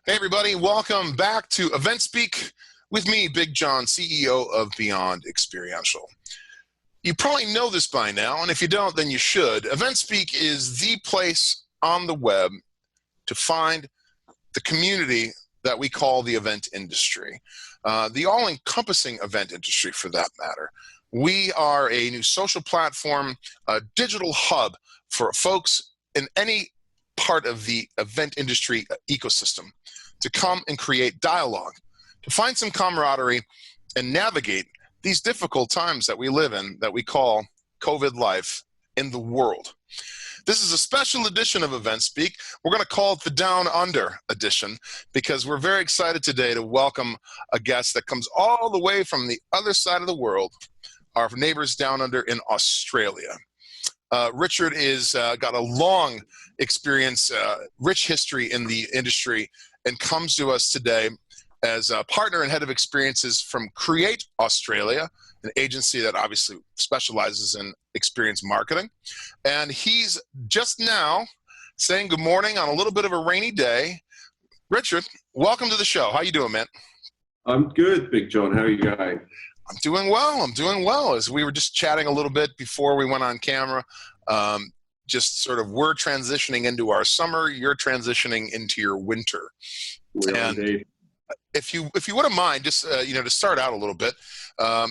Hey everybody, welcome back to EventSpeak with me, Big John, CEO of Beyond Experiential. You probably know this by now, and if you don't, then you should. EventSpeak is the place on the web to find the community that we call the event industry, the all-encompassing event industry for that matter. We are a new social platform, a digital hub for folks in any part of the event industry ecosystem to come and create dialogue, to find some camaraderie and navigate these difficult times that we live in that we call COVID life in the world. This is a special edition of EventSpeak. We're going to call it the Down Under edition because we're very excited today to welcome a guest that comes all the way from the other side of the world, our neighbors down under in Australia. Richard is got a long experience, rich history in the industry, and comes to us today as a partner and head of experiences from Kreate Australia, an agency that obviously specializes in experience marketing. And he's just now saying good morning on a little bit of a rainy day. Richard, welcome to the show. How you doing, man? I'm good, Big John. How are you going? I'm doing well. I'm doing well. As we were just chatting a little bit before we went on camera, just sort of we're transitioning into our summer. You're transitioning into your winter. And indeed. If you wouldn't mind, just to start out a little bit,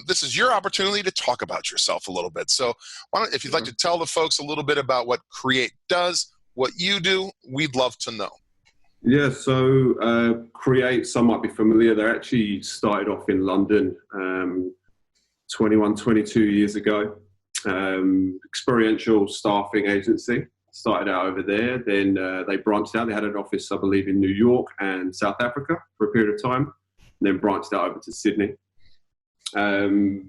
this is your opportunity to talk about yourself a little bit. So, if you'd like to tell the folks a little bit about what Kreate does, what you do, we'd love to know. Yeah, so Kreate, some might be familiar. They actually started off in London 21, 22 years ago. Experiential staffing agency. Started out over there. Then they branched out. They had an office, I believe, in New York and South Africa for a period of time. And then branched out over to Sydney. The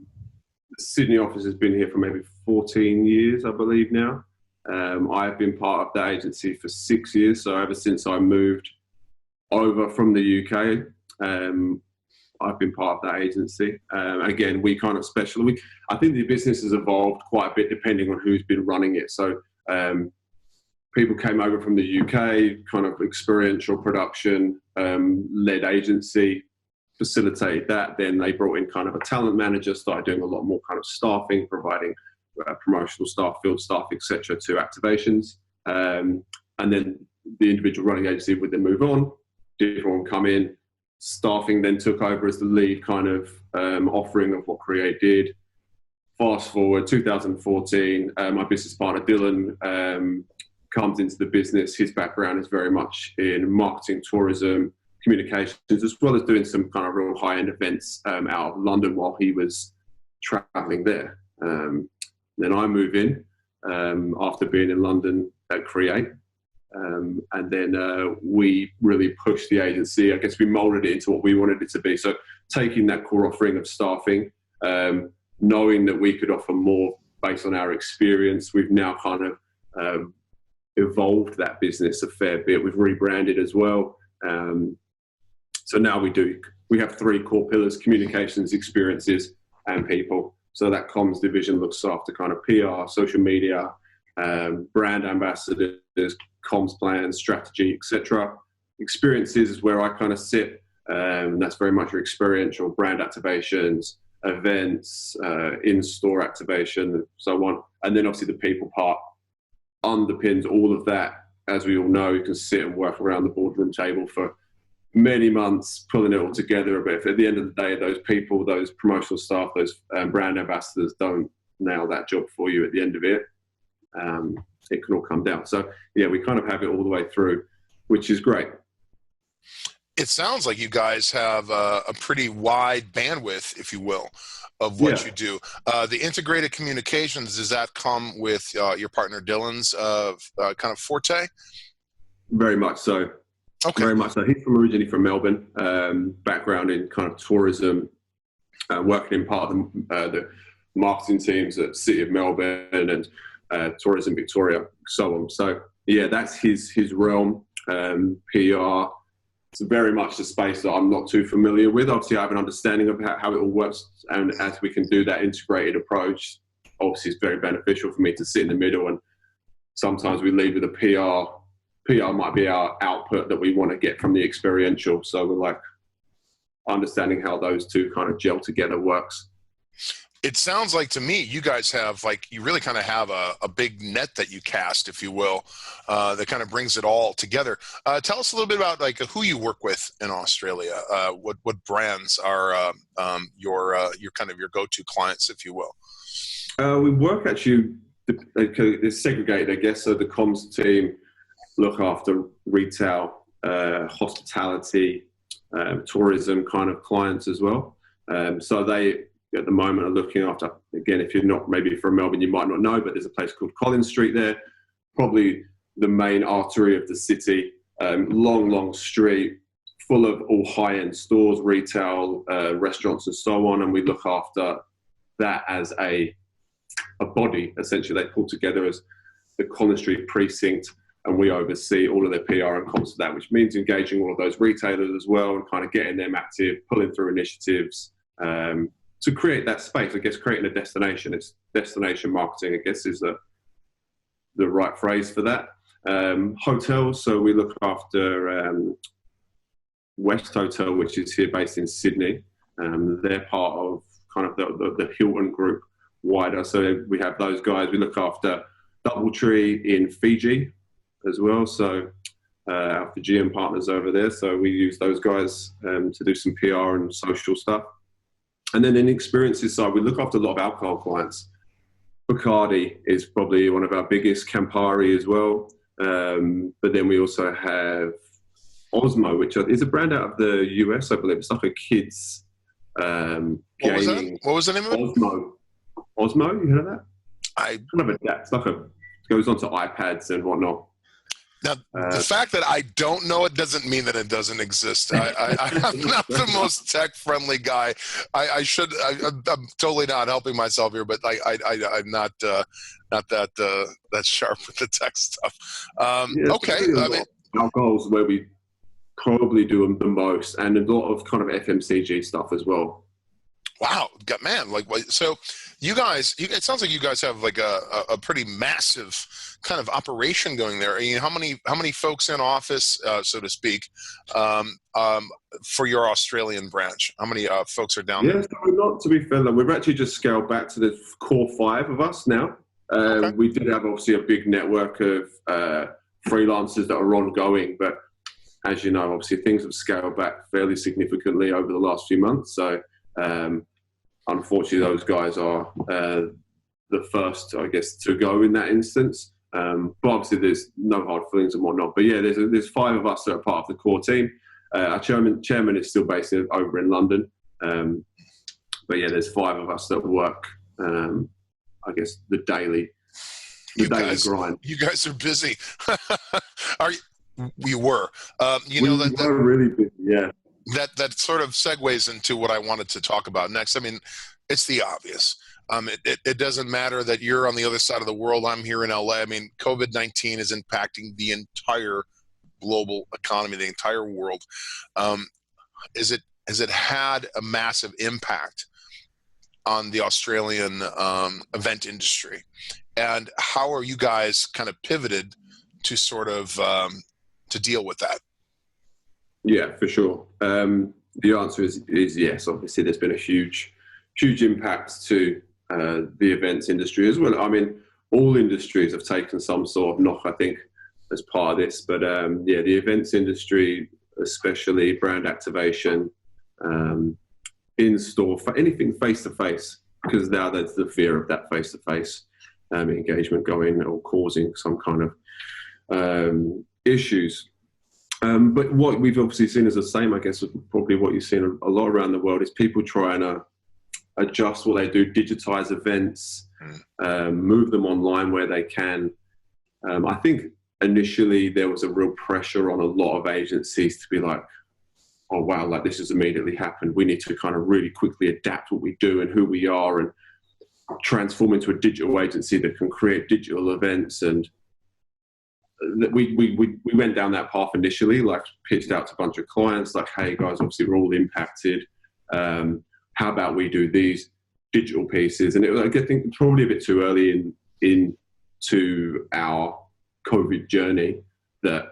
Sydney office has been here for maybe 14 years, I believe now. I've been part of that agency for 6 years. So ever since I moved over from the UK, I've been part of that agency. Again, we kind of I think the business has evolved quite a bit depending on who's been running it. So people came over from the UK, kind of experiential production, led agency, facilitated that. Then they brought in kind of a talent manager, started doing a lot more kind of staffing, providing promotional staff, field staff, etc. to activations. And then the individual running agency would then move on, different one come in. Staffing then took over as the lead kind of offering of what Kreate did. Fast forward 2014, my business partner Dylan comes into the business. His background is very much in marketing, tourism, communications, as well as doing some kind of real high-end events out of London while he was traveling there. Then I move in after being in London at Kreate. And then we really pushed the agency. I guess we molded it into what we wanted it to be. So taking that core offering of staffing, knowing that we could offer more based on our experience, we've now kind of evolved that business a fair bit. We've rebranded as well. So now we have three core pillars: communications, experiences, and people. So that comms division looks after kind of PR, social media, brand ambassadors, comms plans, strategy, etc. Experiences is where I kind of sit, and that's very much your experiential brand activations, events, in-store activation, so on. And then obviously the people part underpins all of that. As we all know, you can sit and work around the boardroom table for many months, pulling it all together. But if at the end of the day, those people, those promotional staff, those brand ambassadors don't nail that job for you at the end of it, it can all come down. So yeah, we kind of have it all the way through, which is great. It sounds like you guys have a pretty wide bandwidth, if you will, of what you do. The integrated communications, does that come with your partner Dylan's kind of forte? Very much so. Okay. Very much so. He's originally from Melbourne, background in kind of tourism, working in part of the marketing teams at City of Melbourne and Tourism Victoria, so on. So yeah, that's his realm. PR. It's very much the space that I'm not too familiar with. Obviously, I have an understanding of how it all works, and as we can do that integrated approach, obviously it's very beneficial for me to sit in the middle. And sometimes we lead with a PR PR might be our output that we want to get from the experiential. So we're like understanding how those two kind of gel together works. It sounds like to me you guys have you really kind of have a big net that you cast, if you will, that kind of brings it all together. Tell us a little bit about who you work with in Australia. What brands are your kind of your go-to clients, if you will? We work actually, it's segregated, I guess. So the comms team look after retail, hospitality, tourism kind of clients as well. So they, at the moment, are looking after, again, if you're not maybe from Melbourne, you might not know, but there's a place called Collins Street there, probably the main artery of the city, long street, full of all high-end stores, retail, restaurants and so on. And we look after that as a body, essentially. They pull together as the Collins Street precinct, and we oversee all of their PR and comms for that, which means engaging all of those retailers as well and kind of getting them active, pulling through initiatives, to create that space. I guess creating a destination. It's destination marketing, I guess, is the right phrase for that. Hotels, so we look after West Hotel, which is here based in Sydney. They're part of kind of the Hilton group wider. So we have those guys. We look after Doubletree in Fiji as well. So our Fijian partners over there. So we use those guys to do some PR and social stuff. And then in the experiences side, we look after a lot of alcohol clients. Bacardi is probably one of our biggest, Campari as well. But then we also have Osmo, which is a brand out of the US, I believe. It's like a kids gaming. What was the name of it? Osmo, you heard of that? It goes onto iPads and whatnot. Now, the fact that I don't know it doesn't mean that it doesn't exist. I'm not the most tech-friendly guy. I'm totally not helping myself here, but I'm not that sharp with the tech stuff. Okay, I mean, our goals where we probably do them the most, and a lot of kind of FMCG stuff as well. Wow, man! So you guys, it sounds like you guys have a pretty massive kind of operation going there. I mean, how many folks in office, so to speak, for your Australian branch? How many folks are down there? So not to be fair, we've actually just scaled back to the core 5 of us now. Okay. We did have obviously a big network of freelancers that are ongoing, but as you know, obviously things have scaled back fairly significantly over the last few months. So unfortunately, those guys are the first, I guess, to go in that instance. But obviously, there's no hard feelings and whatnot. But yeah, there's 5 of us that are part of the core team. Our chairman is still based over in London. But yeah, there's 5 of us that work, I guess, the daily grind. You guys are busy. We were. We were really busy, yeah. That sort of segues into what I wanted to talk about next. I mean, it's the obvious. It doesn't matter that you're on the other side of the world. I'm here in LA. I mean, COVID-19 is impacting the entire global economy, the entire world. Has it had a massive impact on the Australian event industry? And how are you guys kind of pivoted to sort of to deal with that? Yeah, for sure. The answer is yes. Obviously, there's been a huge impact to the events industry as well. I mean, all industries have taken some sort of knock, I think, as part of this. But yeah, the events industry, especially brand activation, in-store, anything face-to-face, because now there's the fear of that face-to-face engagement going or causing some kind of issues. But what we've obviously seen is the same, I guess, probably what you've seen a lot around the world is people trying to adjust what they do, digitize events, move them online where they can. I think initially there was a real pressure on a lot of agencies to be like, oh, wow, like this has immediately happened. We need to kind of really quickly adapt what we do and who we are and transform into a digital agency that can create digital events. And we went down that path initially, like pitched out to a bunch of clients, like, hey guys, obviously we're all impacted. How about we do these digital pieces? And I think probably a bit too early into our COVID journey that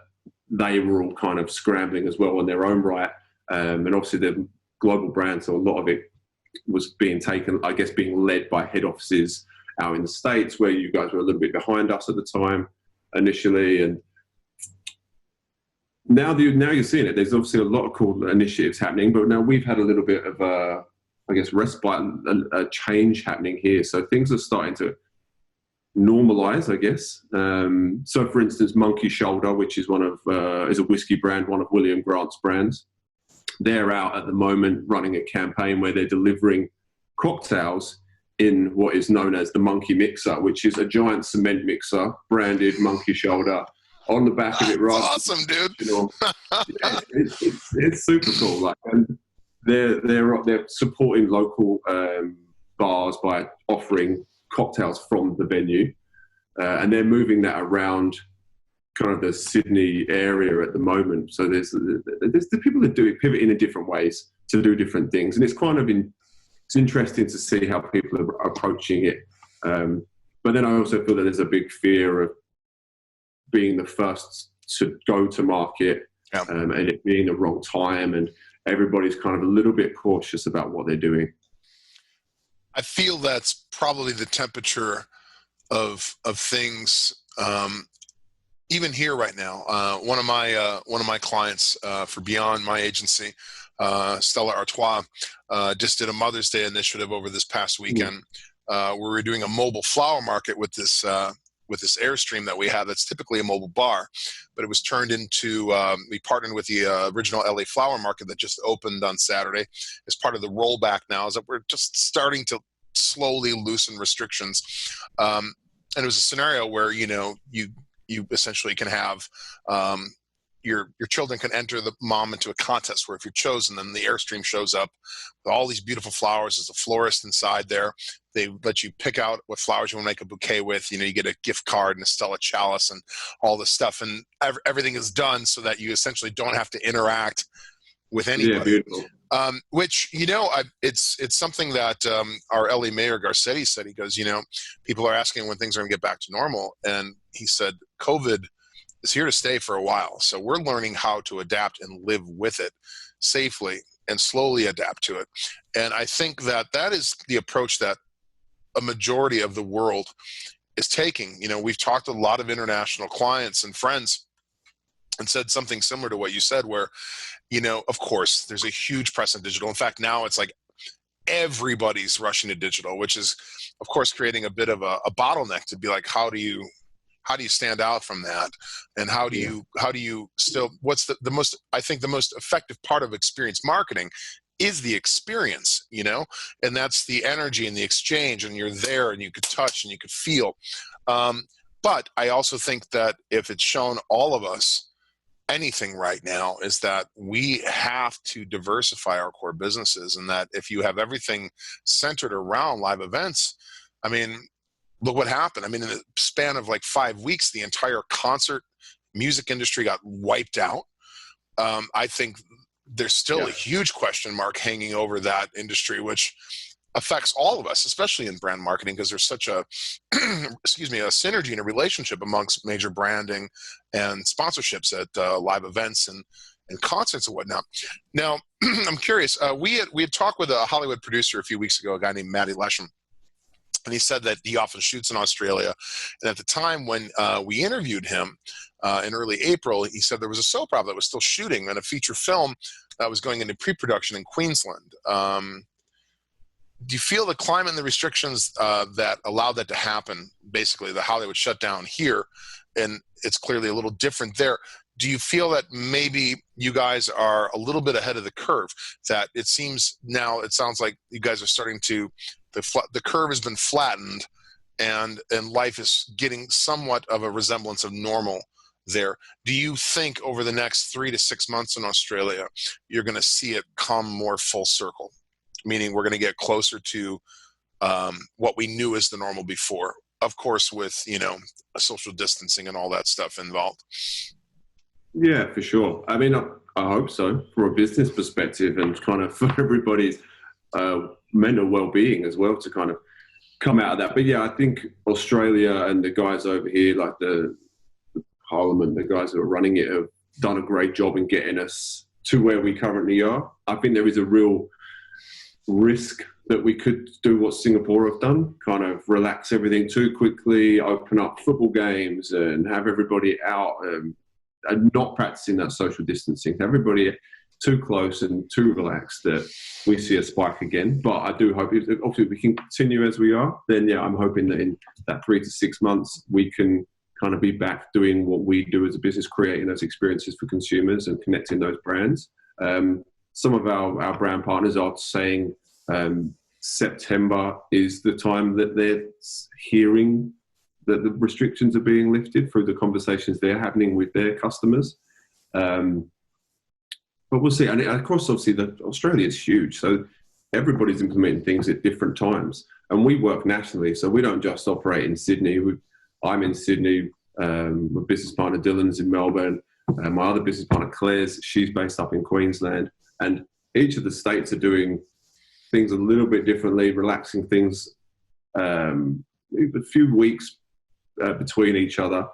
they were all kind of scrambling as well in their own right. And obviously the global brand, so a lot of it was being taken, I guess, being led by head offices out in the States, where you guys were a little bit behind us at the time initially. And now you're seeing it. There's obviously a lot of cool initiatives happening, but now we've had a little bit of I guess, respite and a change happening here. So things are starting to normalize, I guess. So for instance, Monkey Shoulder, which is is a whiskey brand, one of William Grant's brands. They're out at the moment running a campaign where they're delivering cocktails in what is known as the Monkey Mixer, which is a giant cement mixer branded Monkey Shoulder. On the back of it, right? Awesome, dude. Yeah, it's super cool. Like, and they're supporting local bars by offering cocktails from the venue, and they're moving that around kind of the Sydney area at the moment. So there's the people that do it, pivoting in different ways to do different things, and it's kind of it's interesting to see how people are approaching it. But then I also feel that there's a big fear of being the first to go to market, and it being the wrong time, and everybody's kind of a little bit cautious about what they're doing. I feel that's probably the temperature of things, even here right now. One of my clients for Beyond, my agency, Stella Artois, just did a Mother's Day initiative over this past weekend, where we're doing a mobile flower market with this Airstream that we have. That's typically a mobile bar, but it was turned into, we partnered with the original LA Flower Market that just opened on Saturday. As part of the rollback now is that we're just starting to slowly loosen restrictions. And it was a scenario where, you essentially can have, your children can enter the mom into a contest where if you're chosen, then the Airstream shows up with all these beautiful flowers. There's a florist inside there. They let you pick out what flowers you want to make a bouquet with. You get a gift card and a Stella chalice and all this stuff. And everything is done so that you essentially don't have to interact with anybody. Yeah, beautiful. Which, it's something that our LA Mayor Garcetti said. He goes, people are asking when things are going to get back to normal. And he said, COVID is here to stay for a while. So we're learning how to adapt and live with it safely and slowly adapt to it. And I think that is the approach that a majority of the world is taking. We've talked to a lot of international clients and friends and said something similar to what you said, where, of course, there's a huge press on digital. In fact, now it's like everybody's rushing to digital, which is, of course, creating a bit of a bottleneck to be like, how do you stand out from that? And how do you still, what's the most, I think the most effective part of experience marketing is the experience, and that's the energy and the exchange, and you're there and you could touch and you could feel. But I also think that if it's shown all of us anything right now, is that we have to diversify our core businesses, and that if you have everything centered around live events, I mean, look what happened. I mean, in the span of like 5 weeks, the entire concert music industry got wiped out. I think there's still a huge question mark hanging over that industry, which affects all of us, especially in brand marketing, because there's such a, a synergy and a relationship amongst major branding and sponsorships at live events and concerts and whatnot. Now, I'm curious. We had talked with a Hollywood producer a few weeks ago, a guy named Matty Lesham. And he said that he often shoots in Australia. And at the time when we interviewed him in early April, he said there was a soap opera that was still shooting and a feature film that was going into pre-production in Queensland. Do you feel the climate and the restrictions that allowed that to happen, basically the Hollywood shutdown here, and it's clearly a little different there, do you feel that maybe you guys are a little bit ahead of the curve, that it sounds like you guys are starting to, the curve has been flattened and life is getting somewhat of a resemblance of normal there? Do you think over the next 3 to 6 months in Australia, you're going to see it come more full circle? Meaning we're going to get closer to what we knew as the normal before, of course, with, social distancing and all that stuff involved. Yeah, for sure. I mean, I hope so, from a business perspective, and kind of for everybody's mental well-being as well, to kind of come out of that. But yeah, I think Australia and the guys over here, like the Parliament, the guys who are running it, have done a great job in getting us to where we currently are. I think there is a real risk that we could do what Singapore have done, kind of relax everything too quickly, open up football games and have everybody out and not practicing that social distancing. Everybody too close and too relaxed that we see a spike again. But I do hope, obviously, if we can continue as we are, then yeah, I'm hoping that in that 3 to 6 months, we can kind of be back doing what we do as a business, creating those experiences for consumers and connecting those brands. Some of our brand partners are saying September is the time that they're hearing that the restrictions are being lifted through the conversations they're having with their customers. But we'll see. And of course, obviously, Australia is huge. So everybody's implementing things at different times. And we work nationally. So we don't just operate in Sydney. I'm in Sydney. My business partner, Dylan's in Melbourne. My other business partner, Claire's, she's based up in Queensland. And each of the states are doing things a little bit differently, relaxing things a few weeks between each other.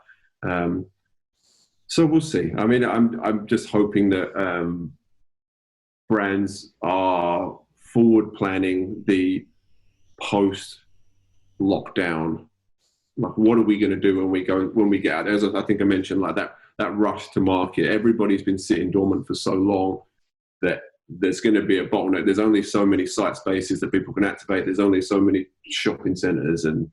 So we'll see. I mean, I'm just hoping that brands are forward planning the post lockdown. Like, what are we going to do when we get out? As I think I mentioned, like that rush to market. Everybody's been sitting dormant for so long that there's going to be a bottleneck. There's only so many site spaces that people can activate. There's only so many shopping centres and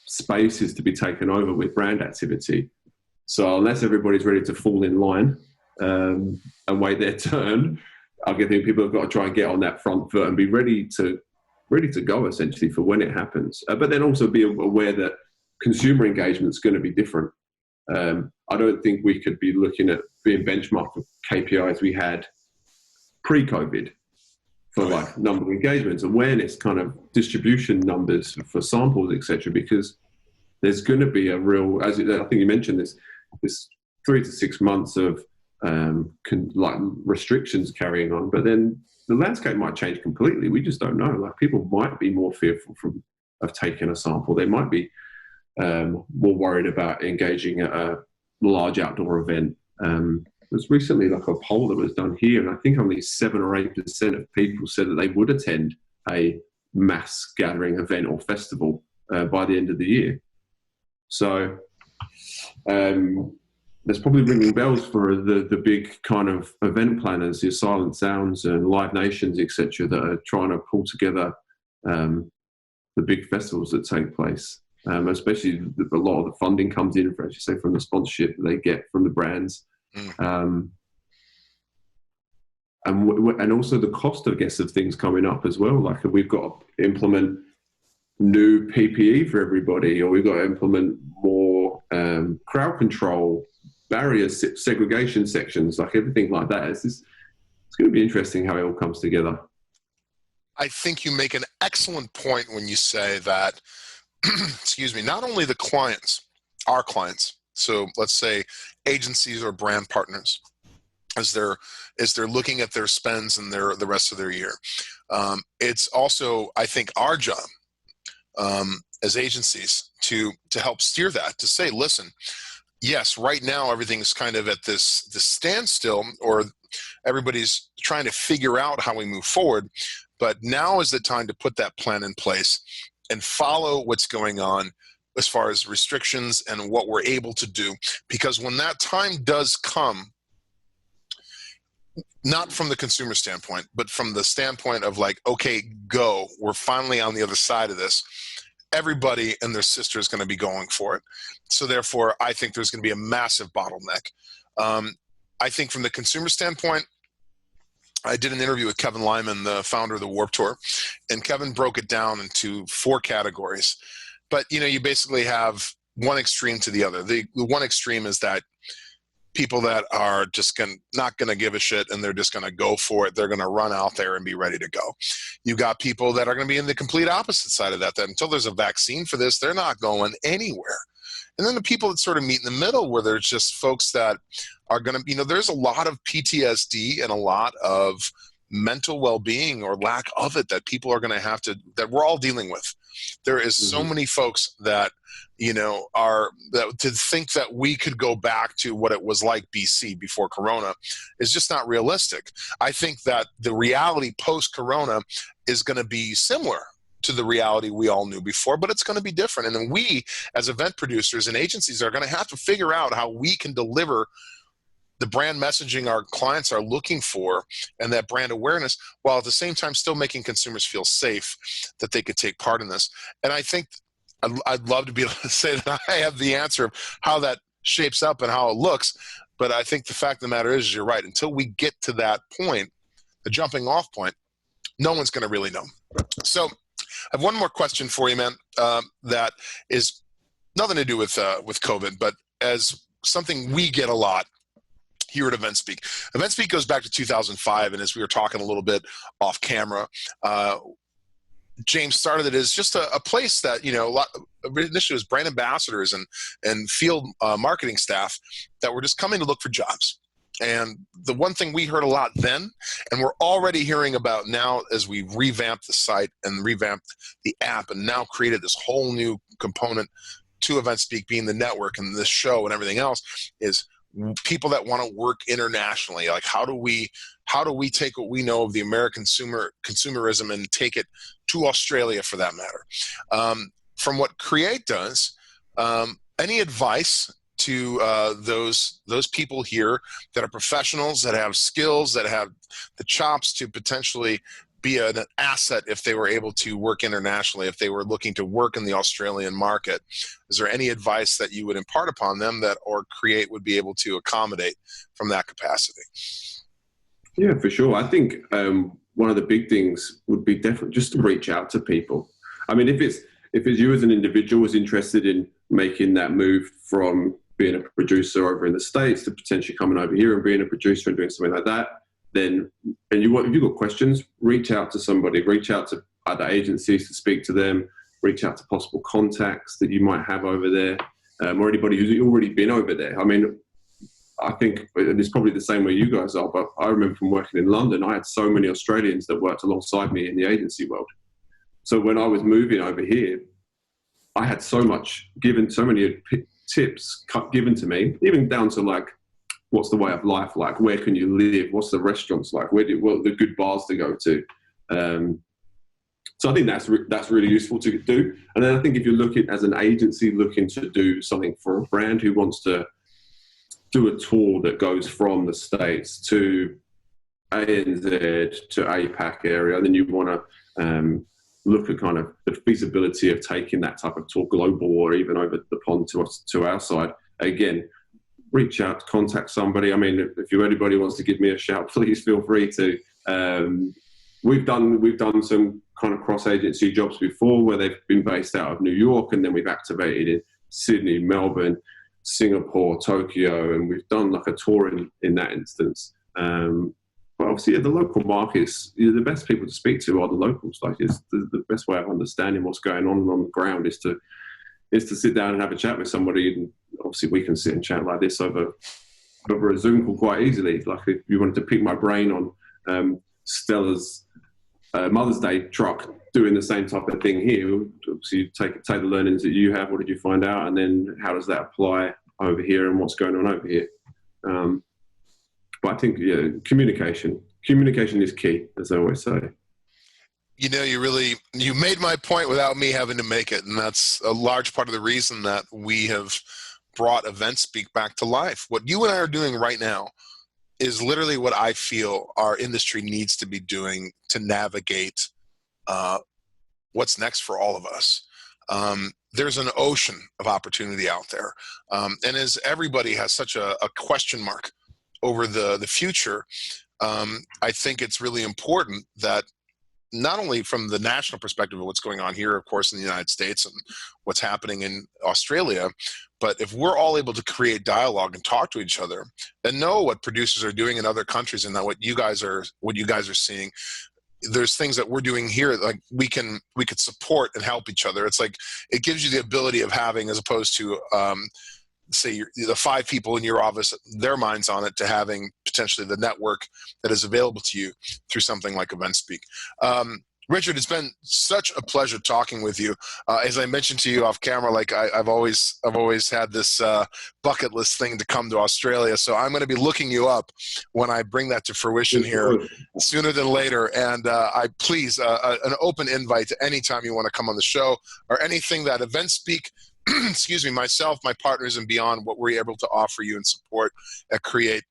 spaces to be taken over with brand activity. So unless everybody's ready to fall in line and wait their turn, I think people have got to try and get on that front foot and be ready to go essentially for when it happens. But then also be aware that consumer engagement is going to be different. I don't think we could be looking at being benchmarked for KPIs we had pre-COVID for like number of engagements, awareness, kind of distribution numbers for samples, etc. Because there's going to be a real, I think you mentioned this 3 to 6 months of like restrictions carrying on, but then the landscape might change completely. We just don't know. Like, people might be more fearful of taking a sample. They might be more worried about engaging at a large outdoor event. There's recently like a poll that was done here, and I think only 7 or 8% of people said that they would attend a mass gathering event or festival by the end of the year. So there's probably ringing bells for the big kind of event planners, your Silent Sounds and Live Nations, etc., that are trying to pull together the big festivals that take place. Especially a lot of the funding comes in, as you say, from the sponsorship that they get from the brands. And also the cost, I guess, of things coming up as well. Like, we've got to implement new PPE for everybody, or we've got to implement more crowd control, barriers, segregation sections, like everything like that. It's going to be interesting how it all comes together. I think you make an excellent point when you say that, excuse me, not only the clients, our clients, so let's say agencies or brand partners, as they're looking at their spends and the rest of their year, it's also, I think, our job as agencies to help steer that, to say, listen, yes, right now everything's kind of at this standstill, or everybody's trying to figure out how we move forward, but now is the time to put that plan in place and follow what's going on as far as restrictions and what we're able to do. Because when that time does come, not from the consumer standpoint, but from the standpoint of like, okay, go, we're finally on the other side of this, everybody and their sister is going to be going for it. So therefore, I think there's going to be a massive bottleneck. I think from the consumer standpoint, I did an interview with Kevin Lyman, the founder of the Warped Tour, and Kevin broke it down into 4 categories. But, you basically have one extreme to the other. The one extreme is that people that are just not going to give a shit, and they're just going to go for it. They're going to run out there and be ready to go. You got people that are going to be in the complete opposite side of that until there's a vaccine for this, they're not going anywhere. And then the people that sort of meet in the middle, where there's just folks that are going to, there's a lot of PTSD and a lot of mental well-being or lack of it that people are going to have to, that we're all dealing with. There is so many folks that, to think that we could go back to what it was like BC before Corona is just not realistic. I think that the reality post-Corona is going to be similar to the reality we all knew before, but it's going to be different. And then we, as event producers and agencies, are going to have to figure out how we can deliver the brand messaging our clients are looking for and that brand awareness, while at the same time still making consumers feel safe that they could take part in this. And I think I'd love to be able to say that I have the answer of how that shapes up and how it looks. But I think the fact of the matter is you're right. Until we get to that point, the jumping off point, no one's going to really know. So I have one more question for you, man, that is nothing to do with COVID, but as something we get a lot here at EventSpeak. EventSpeak goes back to 2005, and as we were talking a little bit off camera, James started it as just a place that, initially was brand ambassadors and field marketing staff that were just coming to look for jobs. And the one thing we heard a lot then, and we're already hearing about now as we revamped the site and revamped the app and now created this whole new component to EventSpeak being the network and this show and everything else, is people that want to work internationally. Like, how do we take what we know of the American consumerism and take it to Australia, for that matter? From what Kreate does, any advice to those people here that are professionals, that have skills, that have the chops to potentially be an asset if they were able to work internationally, if they were looking to work in the Australian market? Is there any advice that you would impart upon them that or Kreate would be able to accommodate from that capacity? Yeah, for sure. I think one of the big things would be definitely just to reach out to people. I mean, if it's you as an individual was interested in making that move from being a producer over in the States to potentially coming over here and being a producer and doing something like that, then, and if you've got questions, reach out to somebody, reach out to other agencies to speak to them, reach out to possible contacts that you might have over there, or anybody who's already been over there. I mean, I think it's probably the same way you guys are, but I remember from working in London, I had so many Australians that worked alongside me in the agency world. So when I was moving over here, I had so many tips given to me, even down to like, what's the way of life like? Where can you live? What's the restaurants like? What are the good bars to go to? So I think that's really useful to do. And then I think if you're looking as an agency looking to do something for a brand who wants to do a tour that goes from the States to ANZ to APAC area, then you want to look at kind of the feasibility of taking that type of tour global or even over the pond to our side. Again, reach out, contact somebody. I mean, if anybody wants to give me a shout, please feel free to. We've done some kind of cross-agency jobs before where they've been based out of New York, and then we've activated in Sydney, Melbourne, Singapore, Tokyo, and we've done like a tour in that instance. But obviously, the local markets, the best people to speak to are the locals. Like, it's the best way of understanding what's going on the ground is to sit down and have a chat with somebody. And obviously, we can sit and chat like this over a Zoom call quite easily. Like, if you wanted to pick my brain on Stella's Mother's Day truck doing the same type of thing here, obviously you take the learnings that you have. What did you find out, and then how does that apply over here, and what's going on over here? But I think, communication is key, as I always say. You made my point without me having to make it, and that's a large part of the reason that we have brought EventSpeak back to life. What you and I are doing right now is literally what I feel our industry needs to be doing to navigate what's next for all of us. There's an ocean of opportunity out there. And as everybody has such a question mark over the future, I think it's really important that not only from the national perspective of what's going on here, of course, in the United States and what's happening in Australia, but if we're all able to create dialogue and talk to each other and know what producers are doing in other countries and what you guys are seeing, there's things that we're doing here, like we could support and help each other. It's like, it gives you the ability of having, as opposed to, say the 5 people in your office, their minds on it, to having potentially the network that is available to you through something like EventSpeak. Richard, it's been such a pleasure talking with you. As I mentioned to you off camera, like I've always had this bucket list thing to come to Australia. So I'm going to be looking you up when I bring that to fruition here sooner than later. And I please an open invite to anytime you want to come on the show or anything that EventSpeak, excuse me, myself, my partners, and beyond what we're able to offer you and support at Kreate.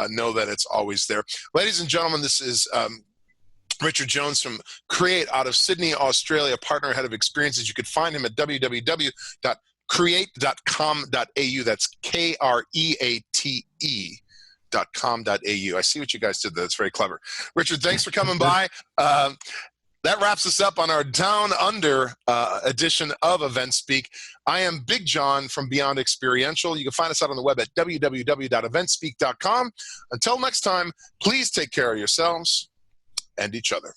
Know that it's always there. Ladies and gentlemen, this is Richard Jones from Kreate out of Sydney, Australia, partner head of experiences. You could find him at www.kreate.com.au. That's Kreate.com.au. I see what you guys did there. That's very clever. Richard, thanks for coming by. That wraps us up on our Down Under edition of EventSpeak. I am Big John from Beyond Experiential. You can find us out on the web at www.eventspeak.com. Until next time, please take care of yourselves and each other.